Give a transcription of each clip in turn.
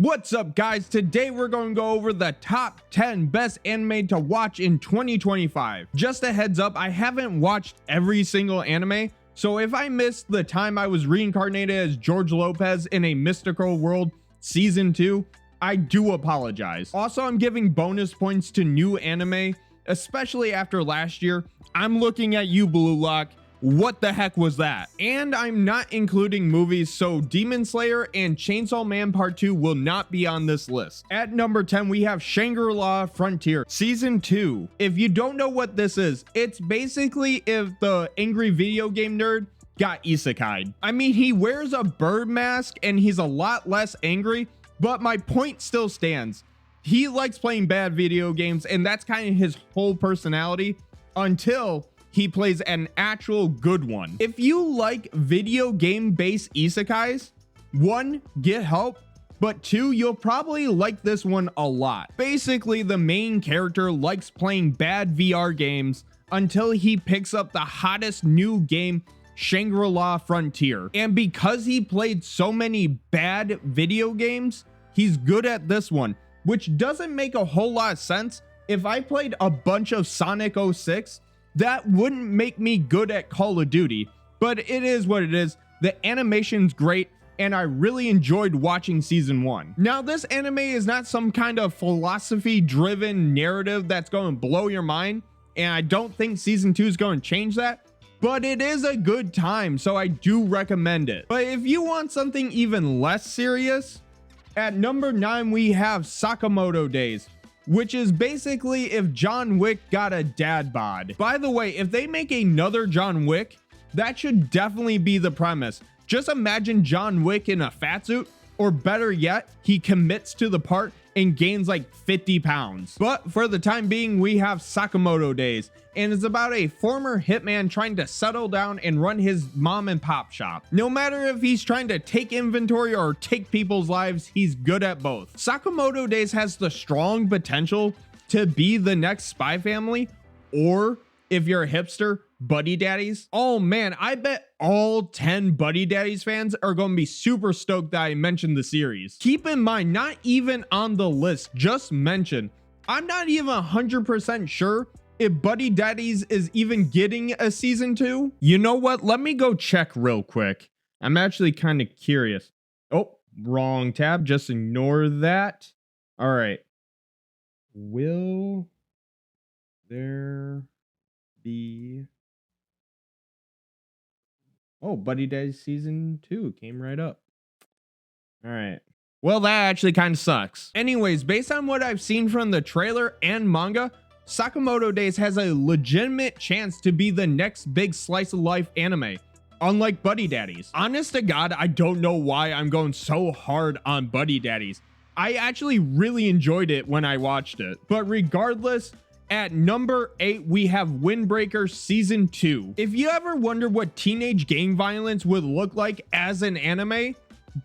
What's up, guys? Today we're going to go over the top 10 best anime to watch in 2025. Just a heads up, I haven't watched every single anime, so if I missed the time I was reincarnated as George Lopez in a Mystical World Season 2, I do apologize. Also, I'm giving bonus points to new anime, especially after last year. I'm looking at you, Blue Lock. What the heck was that? And I'm not including movies, so Demon Slayer and Chainsaw Man Part 2 will not be on this list. At number 10, we have Shanger La Frontier Season 2. If you don't know what this is, it's basically if the angry video game nerd got isekai'd. I mean, he wears a bird mask and he's a lot less angry, but my point still stands. He likes playing bad video games, and that's kind of his whole personality until he plays an actual good one. If you like video game based isekais, one, get help, but two, you'll probably like this one a lot. Basically, the main character likes playing bad VR games until he picks up the hottest new game, Shanger La Frontier. And because he played so many bad video games, he's good at this one, which doesn't make a whole lot of sense. If I played a bunch of Sonic 06, that wouldn't make me good at Call of Duty, but it is what it is. The animation's great, and I really enjoyed watching season 1. Now, this anime is not some kind of philosophy-driven narrative that's going to blow your mind, and I don't think season 2 is going to change that, but it is a good time, so I do recommend it. But if you want something even less serious, at number 9, we have Sakamoto Days, which is basically if John Wick got a dad bod. By the way, if they make another John Wick, that should definitely be the premise. Just imagine John Wick in a fat suit, or better yet, he commits to the part and gains like 50 pounds. But for the time being, we have Sakamoto Days, and it's about a former hitman trying to settle down and run his mom and pop shop. No matter if he's trying to take inventory or take people's lives, he's good at both. Sakamoto Days has the strong potential to be the next Spy Family, or if you're a hipster, Buddy Daddies. Oh man, I bet all 10 Buddy Daddies fans are going to be super stoked that I mentioned the series. Keep in mind, not even on the list, just mentioned. I'm not even 100% sure if Buddy Daddies is even getting a season 2. You know what? Let me go check real quick. I'm actually kind of curious. Oh, wrong tab. Just ignore that. All right. Will there be... Oh, Buddy Daddies season 2 came right up. All right. Well, that actually kind of sucks. Anyways, based on what I've seen from the trailer and manga, Sakamoto Days has a legitimate chance to be the next big slice of life anime, unlike Buddy Daddies. Honest to God, I don't know why I'm going so hard on Buddy Daddies. I actually really enjoyed it when I watched it. But regardless, at number 8, we have Windbreaker Season 2. If you ever wonder what teenage gang violence would look like as an anime,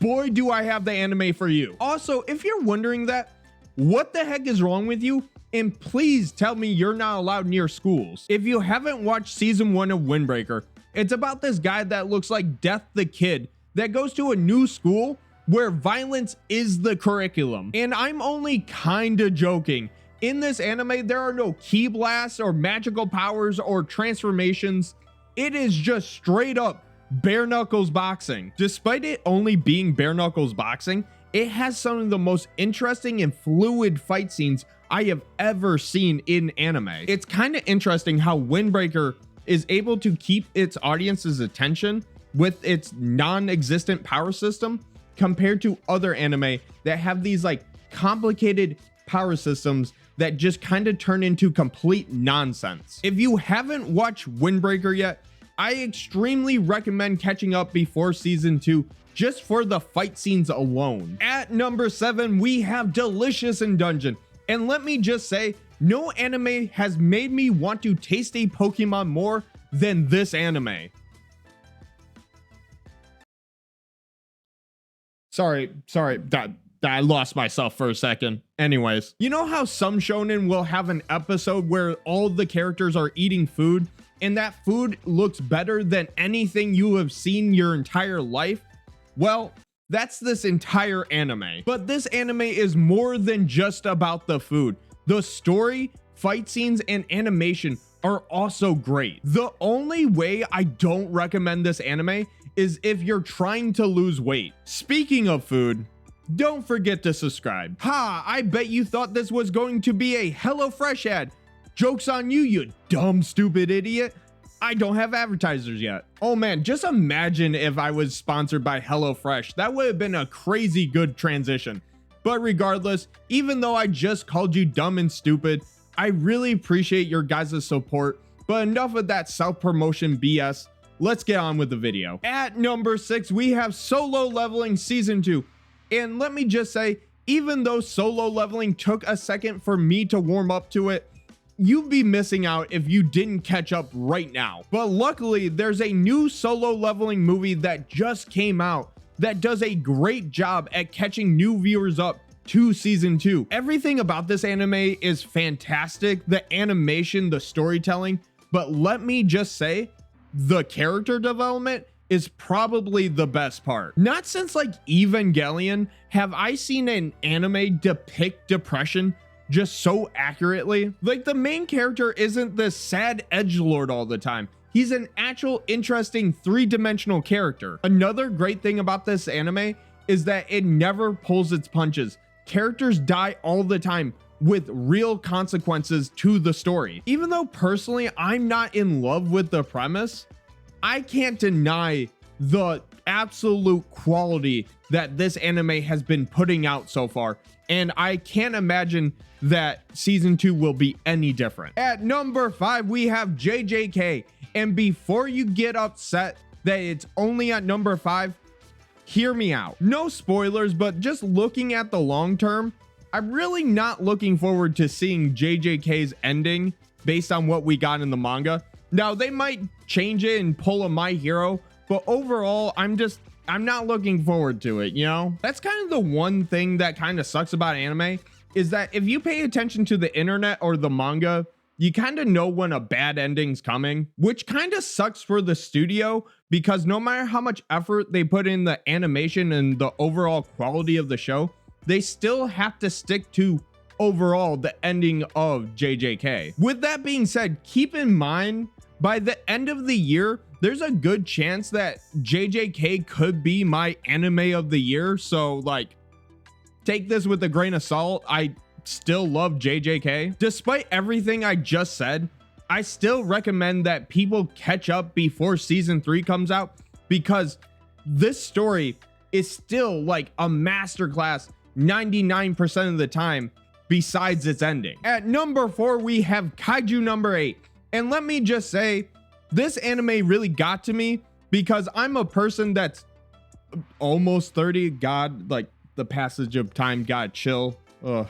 boy, do I have the anime for you. Also, if you're wondering that, what the heck is wrong with you? And please tell me you're not allowed near schools. If you haven't watched season 1 of Windbreaker, it's about this guy that looks like Death the Kid that goes to a new school where violence is the curriculum. And I'm only kinda joking. In this anime, there are no ki blasts or magical powers or transformations. It is just straight up bare knuckles boxing. Despite it only being bare knuckles boxing, it has some of the most interesting and fluid fight scenes I have ever seen in anime. It's kind of interesting how Windbreaker is able to keep its audience's attention with its non-existent power system compared to other anime that have these like complicated power systems that just kind of turn into complete nonsense. If you haven't watched Windbreaker yet, I extremely recommend catching up before season 2 just for the fight scenes alone. At number 7, we have Delicious in Dungeon. And let me just say, no anime has made me want to taste a Pokemon more than this anime. Sorry, I lost myself for a second. Anyways, you know how some shonen will have an episode where all the characters are eating food and that food looks better than anything you have seen your entire life? Well, That's this entire anime. But this anime is more than just about the food. The story, fight scenes, and animation are also great. The only way I don't recommend this anime is if you're trying to lose weight. Speaking of food, don't forget to subscribe. Ha, I bet you thought this was going to be a HelloFresh ad. Joke's on you, you dumb, stupid idiot. I don't have advertisers yet. Oh man, just imagine if I was sponsored by HelloFresh. That would have been a crazy good transition. But regardless, even though I just called you dumb and stupid, I really appreciate your guys' support. But enough of that self-promotion BS. Let's get on with the video. At number 6, we have Solo Leveling Season 2. And let me just say, even though Solo Leveling took a second for me to warm up to it, you'd be missing out if you didn't catch up right now. But luckily, there's a new Solo Leveling movie that just came out that does a great job at catching new viewers up to season 2. Everything about this anime is fantastic, the animation, the storytelling, but let me just say, the character development is probably the best part. Not since like Evangelion have I seen an anime depict depression just so accurately. Like, the main character isn't this sad edgelord all the time. He's an actual interesting three-dimensional character. Another great thing about this anime is that it never pulls its punches. Characters die all the time with real consequences to the story. Even though personally I'm not in love with the premise, I can't deny the absolute quality that this anime has been putting out so far, and I can't imagine that season 2 will be any different. At number 5, we have JJK, and before you get upset that it's only at number 5, hear me out. No spoilers, but just looking at the long term, I'm really not looking forward to seeing JJK's ending based on what we got in the manga. Now, they might change it and pull a My Hero, but overall, I'm not looking forward to it, you know? That's kind of the one thing that kind of sucks about anime, is that if you pay attention to the internet or the manga, you kind of know when a bad ending's coming, which kind of sucks for the studio, because no matter how much effort they put in the animation and the overall quality of the show, they still have to stick to overall the ending of JJK. With that being said, keep in mind, by the end of the year, there's a good chance that JJK could be my anime of the year. So like, take this with a grain of salt. I still love JJK. Despite everything I just said, I still recommend that people catch up before season 3 comes out, because this story is still like a masterclass 99% of the time, besides its ending. At number 4, we have Kaiju number 8. And let me just say, this anime really got to me because I'm a person that's almost 30. God, like, the passage of time, God, chill. Ugh.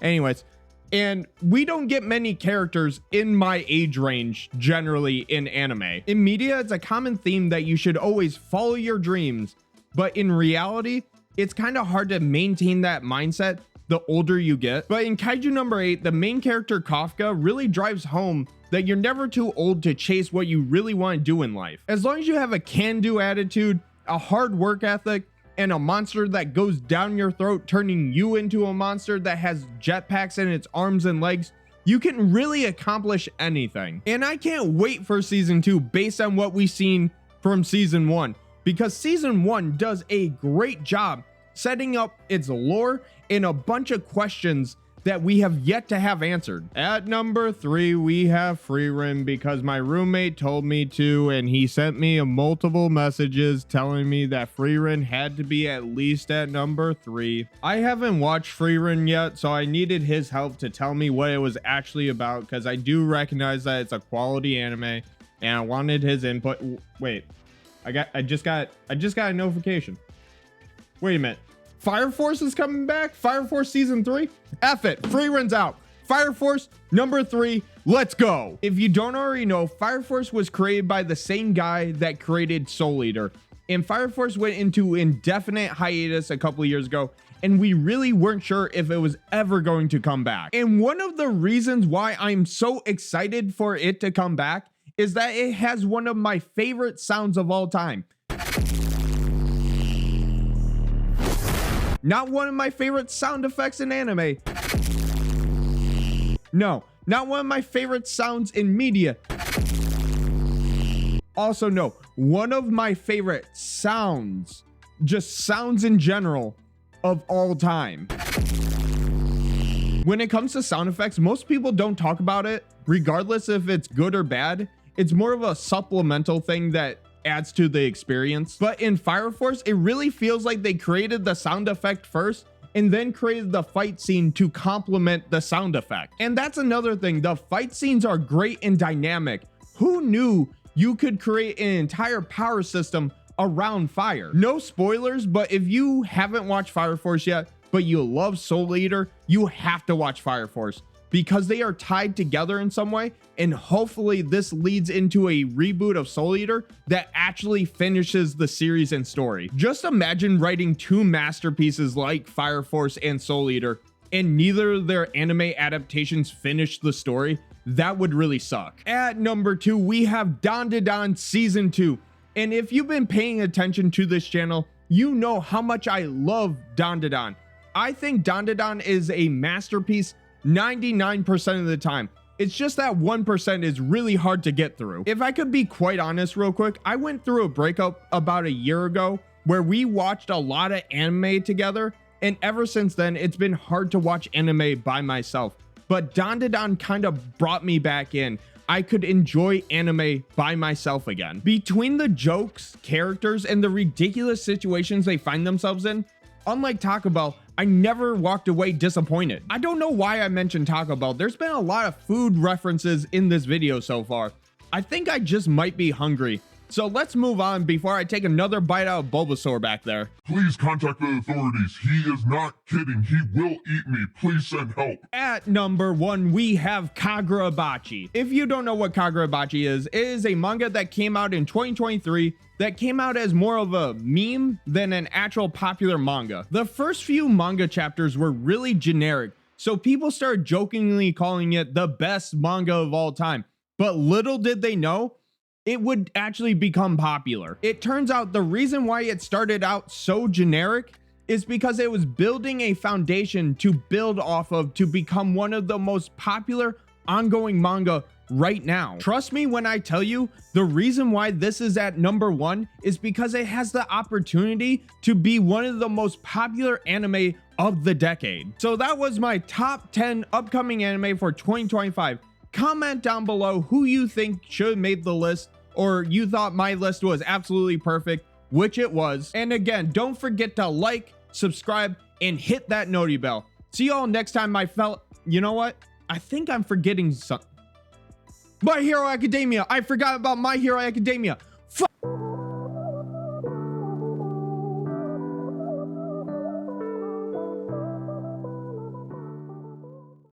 Anyways, and we don't get many characters in my age range generally in anime. In media, it's a common theme that you should always follow your dreams, but in reality, it's kind of hard to maintain that mindset the older you get. But in Kaiju number 8, the main character Kafka really drives home that you're never too old to chase what you really want to do in life. As long as you have a can-do attitude, a hard work ethic, and a monster that goes down your throat, turning you into a monster that has jetpacks in its arms and legs, you can really accomplish anything. And I can't wait for season 2 based on what we've seen from season 1, because season 1 does a great job setting up its lore and a bunch of questions that we have yet to have answered. At number 3, we have Frieren, because my roommate told me to, and he sent me multiple messages telling me that Frieren had to be at least at number 3. I haven't watched Frieren yet, so I needed his help to tell me what it was actually about, because I do recognize that it's a quality anime, and I wanted his input. Wait, I just got a notification. Wait a minute. Fire Force is coming back? Fire Force season 3? F it, Frieren's out. Fire Force number 3, let's go. If you don't already know, Fire Force was created by the same guy that created Soul Eater. And Fire Force went into indefinite hiatus a couple of years ago, and we really weren't sure if it was ever going to come back. And one of the reasons why I'm so excited for it to come back is that it has one of my favorite sounds of all time. Not one of my favorite sound effects in anime. No, not one of my favorite sounds in media. Also, no, one of my favorite sounds, just sounds in general, of all time. When it comes to sound effects, most people don't talk about it, regardless if it's good or bad. It's more of a supplemental thing that adds to the experience. But in Fire Force, it really feels like they created the sound effect first and then created the fight scene to complement the sound effect. And that's another thing, the fight scenes are great and dynamic. Who knew you could create an entire power system around fire? No spoilers, but if you haven't watched Fire Force yet, but you love Soul Eater, you have to watch Fire Force because they are tied together in some way. And hopefully this leads into a reboot of Soul Eater that actually finishes the series and story. Just imagine writing two masterpieces like Fire Force and Soul Eater and neither of their anime adaptations finish the story. That would really suck. At number 2, we have Dandadan Season 2. And if you've been paying attention to this channel, you know how much I love Dandadan. I think Dandadan is a masterpiece 99% of the time. It's just that 1% is really hard to get through. If I could be quite honest real quick, I went through a breakup about a year ago where we watched a lot of anime together, and ever since then, it's been hard to watch anime by myself. But Dandadan kind of brought me back in. I could enjoy anime by myself again. Between the jokes, characters, and the ridiculous situations they find themselves in, unlike Taco Bell, I never walked away disappointed. I don't know why I mentioned Taco Bell. There's been a lot of food references in this video so far. I think I just might be hungry. So let's move on before I take another bite out of Bulbasaur back there. Please contact the authorities. He is not kidding. He will eat me. Please send help. At number 1, we have Kagachi. If you don't know what Kagachi is, it is a manga that came out in 2023 that came out as more of a meme than an actual popular manga. The first few manga chapters were really generic, so people started jokingly calling it the best manga of all time. But little did they know, it would actually become popular. It turns out the reason why it started out so generic is because it was building a foundation to build off of to become one of the most popular ongoing manga right now. Trust me when I tell you, the reason why this is at number 1 is because it has the opportunity to be one of the most popular anime of the decade. So that was my top 10 upcoming anime for 2025. Comment down below who you think should have made the list, or you thought my list was absolutely perfect, which it was. And again, don't forget to like, subscribe, and hit that noti bell. See y'all next time, my fella. You know what? I think I'm forgetting something. My Hero Academia. I forgot about My Hero Academia.